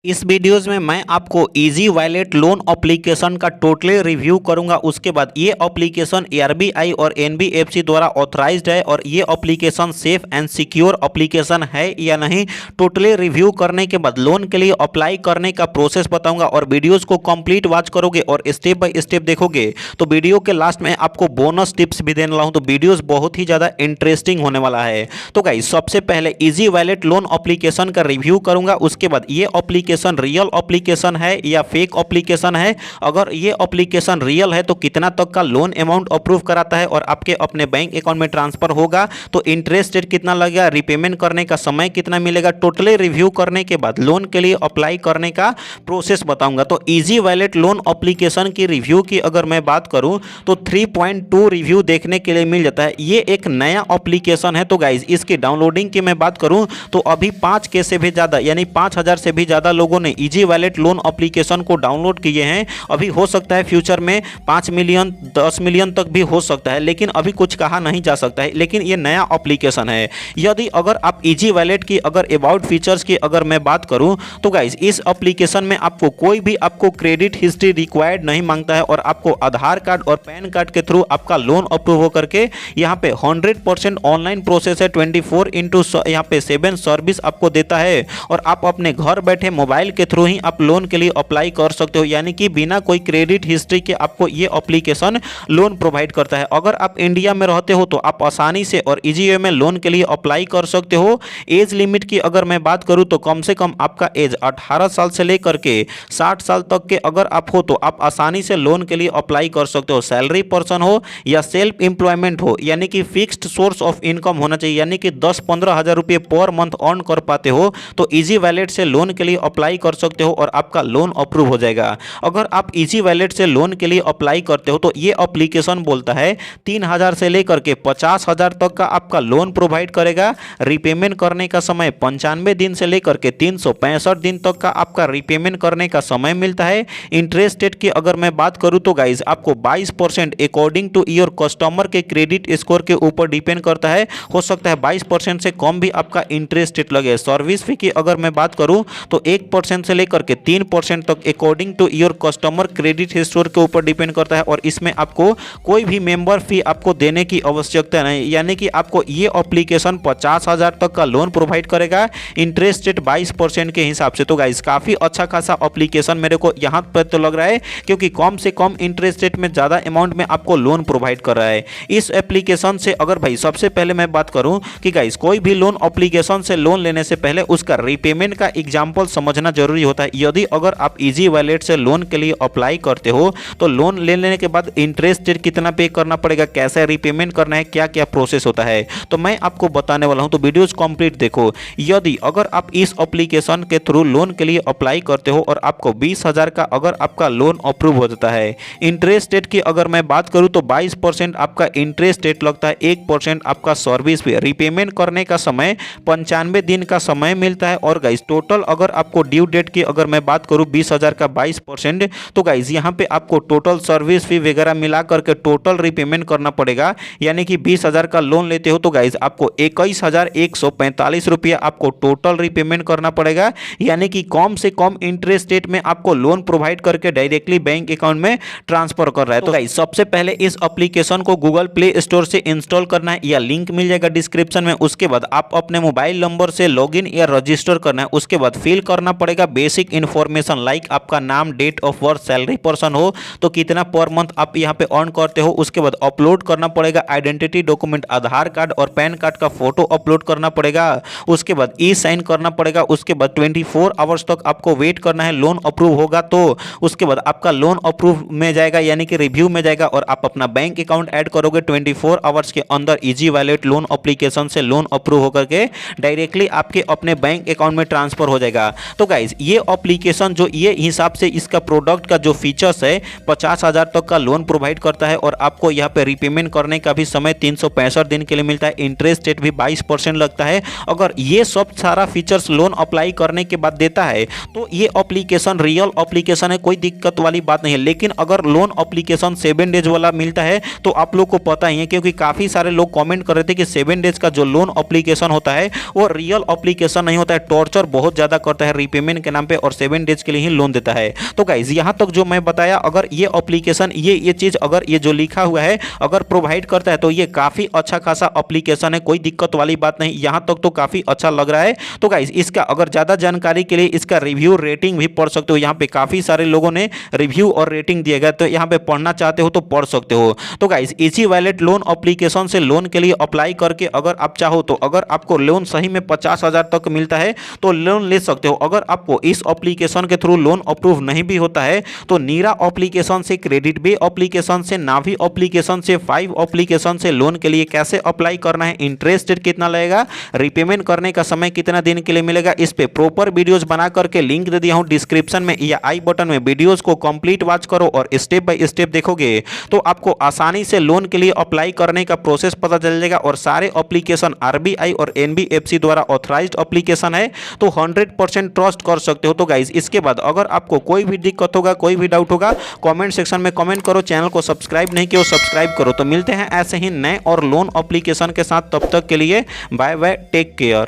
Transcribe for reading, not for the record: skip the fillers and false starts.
इस वीडियोस में मैं आपको इजी वॉलेट लोन एप्लीकेशन का टोटली रिव्यू करूंगा। उसके बाद ये एप्लीकेशन आरबीआई और एनबीएफसी द्वारा ऑथराइज्ड है और ये application safe and secure application है या नहीं, टोटली रिव्यू करने के बाद लोन के लिए अप्लाई करने का प्रोसेस बताऊंगा। और वीडियोस को कंप्लीट वॉच करोगे और स्टेप बाय स्टेप देखोगे तो वीडियो के लास्ट में आपको बोनस टिप्स भी देने वाला हूं। तो वीडियोस बहुत ही ज़्यादा इंटरेस्टिंग होने वाला है। तो गाइस सबसे पहले इजी वॉलेट लोन एप्लीकेशन का रिव्यू करूंगा। उसके बाद ये एप्लीकेशन रियल एप्लीकेशन है या फेक एप्लीकेशन है, अगर ये एप्लीकेशन रियल है तो कितना तक का लोन अमाउंट अप्रूव कराता है और आपके अपने बैंक अकाउंट में ट्रांसफर होगा तो इंटरेस्ट रेट कितना लगेगा, रिपेमेंट करने का समय कितना मिलेगा, टोटली रिव्यू करने के बाद लोन के लिए अप्लाई करने का प्रोसेस बताऊंगा। तो इजी वॉलेट लोन एप्लीकेशन की रिव्यू की अगर मैं बात करूं तो 3.2 रिव्यू देखने के लिए मिल जाता है। ये एक नया एप्लीकेशन है। तो गाइज इसकी डाउनलोडिंग की मैं बात करूं तो अभी 5K से भी ज़्यादा यानी 5000 से भी ज़्यादा लोगों ने इजी वॉलेट लोन एप्लीकेशन को डाउनलोड किए हैं। अभी हो सकता है फ्यूचर में 5 मिलियन 10 मिलियन तक भी हो सकता है, लेकिन अभी कुछ कहा नहीं जा सकता है। लेकिन ये नया एप्लीकेशन है। यदि अगर आप इजी वॉलेट की अगर अबाउट फीचर्स की अगर मैं बात करूं तो गाइज इस एप्लीकेशन में आपको कोई भी आपको क्रेडिट हिस्ट्री रिक्वायर्ड नहीं मांगता है और आपको आधार कार्ड और पैन कार्ड के थ्रू आपका लोन अप्रूव होकर के यहाँ पे 100% ऑनलाइन प्रोसेस है। 24/7 सर्विस आपको देता है और आप अपने घर बैठे मोबाइल के थ्रू ही आप लोन के लिए अप्लाई कर सकते हो, यानी कि बिना कोई क्रेडिट हिस्ट्री के आपको ये एप्लीकेशन लोन प्रोवाइड करता है। अगर आप इंडिया में रहते हो तो आप आसानी से और इजी वे में लोन के लिए अप्लाई कर सकते हो। एज लिमिट की अगर मैं बात करूं तो कम से कम आपका एज 18 साल से लेकर के 60 साल तक के अगर आप हो तो आप आसानी से लोन के लिए अप्लाई कर सकते हो। सैलरी पर्सन हो या सेल्फ एम्प्लॉयमेंट हो, यानी कि फिक्स्ड सोर्स ऑफ इनकम होना चाहिए, यानी कि 10-15 हज़ार रुपये पर मंथ अर्न कर पाते हो तो इजी वॉलेट से लोन के लिए अप्लाई कर सकते हो और आपका लोन अप्रूव हो जाएगा। अगर आप इजी वॉलेट से लोन के लिए अप्लाई करते हो तो ये एप्लीकेशन बोलता है 3000 से लेकर के 50,000 तक का आपका लोन प्रोवाइड करेगा। रिपेमेंट करने का समय 95 दिन से लेकर के 365 दिन तक का आपका रिपेमेंट करने का समय मिलता है। इंटरेस्ट रेट की अगर मैं बात करूं तो गाइज आपको 22% अकॉर्डिंग टू योर कस्टमर के क्रेडिट स्कोर के ऊपर डिपेंड करता है। हो सकता है 22% से कम भी आपका इंटरेस्ट रेट लगे। सर्विस फी की अगर मैं बात करूं तो 1% से लेकर के 3% तक according to your customer credit score के ऊपर डिपेंड करता है और इसमें आपको कोई भी मेंबर फी आपको देने की आवश्यकता नहीं, यानी कि आपको ये एप्लीकेशन 50,000 तक का लोन प्रोवाइड करेगा। इंटरेस्ट रेट 22% के हिसाब से। तो गाइस काफ़ी अच्छा खासा एप्लीकेशन मेरे को यहाँ पर तो लग रहा है, क्योंकि कम से कम इंटरेस्ट रेट में ज़्यादा अमाउंट में आपको लोन प्रोवाइड कर रहा है इस एप्लीकेशन से। अगर भाई सबसे पहले मैं बात करूँ कि गाइस कोई भी लोन एप्लीकेशन से लोन लेने से पहले उसका रीपेमेंट का एग्जाम्पल समझना जरूरी होता है। यदि अगर आप इजी वॉलेट से लोन के लिए अप्लाई करते हो तो लोन ले लेने के बाद इंटरेस्ट रेट कितना पे करना पड़ेगा, कैसे रीपेमेंट करना है, क्या क्या प्रोसेस होता है, तो मैं आपको बताने वाला हूं। तो वीडियोस कंप्लीट देखो। यदि अगर आप इस एप्लीकेशन के थ्रू लोन के लिए अप्लाई करते हो और आपको 20,000 का अगर आपका लोन अप्रूव हो जाता है, इंटरेस्ट रेट की अगर मैं बात करूं तो 22% आपका इंटरेस्ट रेट लगता है, 1% आपका सर्विस फी। रिपेमेंट करने का समय 95 दिन का समय मिलता है। और गाइस टोटल अगर आपको ड्यू डेट की अगर मैं बात करूं 20,000 का 22%, तो गाइस यहाँ पे आपको टोटल सर्विस फी वगैरह मिला करके टोटल रिपेमेंट करना पड़ेगा। यानी कि 20,000 का लोन लेते हो तो गाइस आपको 21,145 रुपया आपको टोटल रिपेमेंट करना पड़ेगा, यानी कि कम से कम इंटरेस्ट रेट में आपको लोन प्रोवाइड करके डायरेक्टली बैंक अकाउंट में ट्रांसफर कर रहा है। तो गाइस सबसे पहले इस एप्लीकेशन को गूगल प्ले स्टोर से इंस्टॉल करना है, या लिंक मिल जाएगा डिस्क्रिप्शन में। उसके बाद आप अपने मोबाइल नंबर से लॉगिन या रजिस्टर करना है। उसके बाद फिल करना पड़ेगा बेसिक इन्फॉर्मेशन लाइक आपका नाम, date of birth, salary person हो तो कितना पर मंथ आप यहाँ पे अर्न करते हो। उसके बाद अपलोड करना पड़ेगा आइडेंटिटी डॉक्यूमेंट, आधार कार्ड और पैन कार्ड का फोटो अपलोड करना पड़ेगा। उसके बाद ई साइन करना पड़ेगा। उसके बाद 24 आवर्स तक आपको वेट करना है। लोन अप्रूव होगा तो उसके बाद आपका लोन अप्रूव में जाएगा, यानी कि रिव्यू में जाएगा और आप अपना बैंक अकाउंट ऐड करोगे। 24 आवर्स के अंदर इजी वॉलेट लोन एप्लीकेशन से लोन अप्रूव होकर के डायरेक्टली आपके अपने बैंक अकाउंट में ट्रांसफर हो जाएगा। तो गाइज ये एप्लीकेशन जो ये हिसाब से इसका प्रोडक्ट का जो फीचर्स है 50,000 तक का लोन प्रोवाइड करता है और आपको यहाँ पे रिपेमेंट करने का भी समय 365 दिन के लिए मिलता है। इंटरेस्ट रेट भी 22% लगता है। अगर ये सब सारा फीचर्स लोन अप्लाई करने के बाद देता है तो ये एप्लीकेशन रियल एप्लीकेशन है, कोई दिक्कत वाली बात नहीं है। लेकिन अगर लोन एप्लीकेशन 7 डेज वाला मिलता है तो आप लोग को पता ही है, क्योंकि काफ़ी सारे लोग कमेंट कर रहे थे कि 7 डेज का जो लोन एप्लीकेशन होता है वो रियल एप्लीकेशन नहीं होता है, टॉर्चर बहुत ज़्यादा करता है। रीपेमेंट के नाम पे और 7 डेज के लिए ही लोन देता है। तो गाइज यहाँ तक जो मैं बताया, अगर ये एप्लीकेशन ये चीज अगर ये जो लिखा हुआ है अगर प्रोवाइड करता है तो ये काफी अच्छा खासा एप्लीकेशन है, कोई दिक्कत वाली बात नहीं। यहाँ तक तो काफी अच्छा लग रहा है। तो गाइज इसका अगर ज्यादा जानकारी के लिए इसका रिव्यू रेटिंग भी पढ़ सकते हो। यहाँ पे काफी सारे लोगों ने रिव्यू और रेटिंग दिया गया, तो यहाँ पे पढ़ना चाहते हो तो पढ़ सकते हो। तो guys easy wallet loan application से लोन के लिए अप्लाई करके अगर आप चाहो तो अगर आपको लोन सही में 50,000 तक मिलता है तो लोन ले सकते हो। अगर आपको इस एप्लीकेशन के थ्रू लोन अप्रूव नहीं भी होता है तो नीरा एप्लीकेशन से, क्रेडिट बे एप्लीकेशन से, नावी एप्लीकेशन से, 5 एप्लीकेशन से लोन के लिए कैसे अप्लाई करना है, इंटरेस्ट रेट कितना लगेगा, रीपेमेंट करने का समय कितना दिन के लिए मिलेगा, इस पे प्रॉपर वीडियोस बना करके लिंक दे दिया हूं डिस्क्रिप्शन में या आई बटन में। वीडियोस को कंप्लीट वॉच करो और स्टेप बाय स्टेप देखोगे तो आपको आसानी से लोन के लिए अप्लाई करने का प्रोसेस पता चल जाएगा। और सारे एप्लीकेशन आरबीआई और एनबीएफसी द्वारा ऑथराइज्ड एप्लीकेशन है, तो 100% ट्रस्ट कर सकते हो। तो गाइज इसके बाद अगर आपको कोई भी दिक्कत होगा, कोई भी डाउट होगा, कमेंट सेक्शन में कमेंट करो। चैनल को सब्सक्राइब नहीं किया सब्सक्राइब करो। तो मिलते हैं ऐसे ही नए और लोन एप्लीकेशन के साथ, तब तक के लिए बाय बाय, टेक केयर।